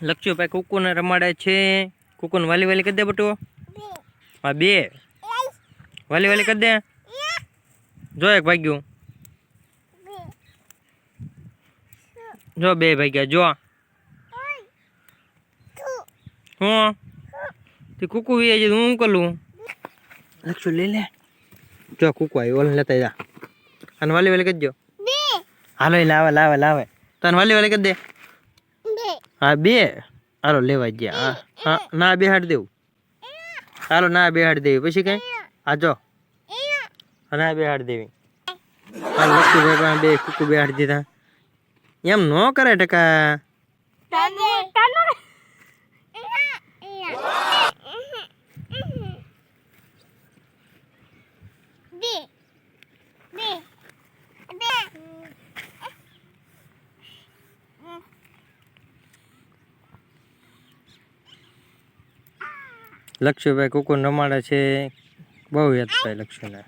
લક્ષુભાઈ કુકુને રમાડે છે. કુકુને વાલી વાલી કરી દે બટુ. હા 2 વાલી વાલી કરી દે. જો એક ભાગ્યું. જો 2 ભાગ્યા. જો હું તે કુકુ વી આજે હું કરું. લક્ષુ લઈ લે. જો કુકુ આવી ઓલ લેતા જા. અને વાલી વાલી કરી દો. હાલો લાવે લાવે લાવે. તને વાલી વાલી કરી દે. હા 2 હાલો લેવા ગયા. હા ના બેહાડ દેવું. હાલો ના બેહાડ દેવી પછી કઈ. આ જો ના બેહાડ દેવી. હાલ લક્ષુભાઈ 2 કુકુ બેહાડ દીધા. એમ નો કરે ટકા. લક્ષુભાઈ કુકુ રમાડે છે. બહુ યાદ થાય લક્ષુને.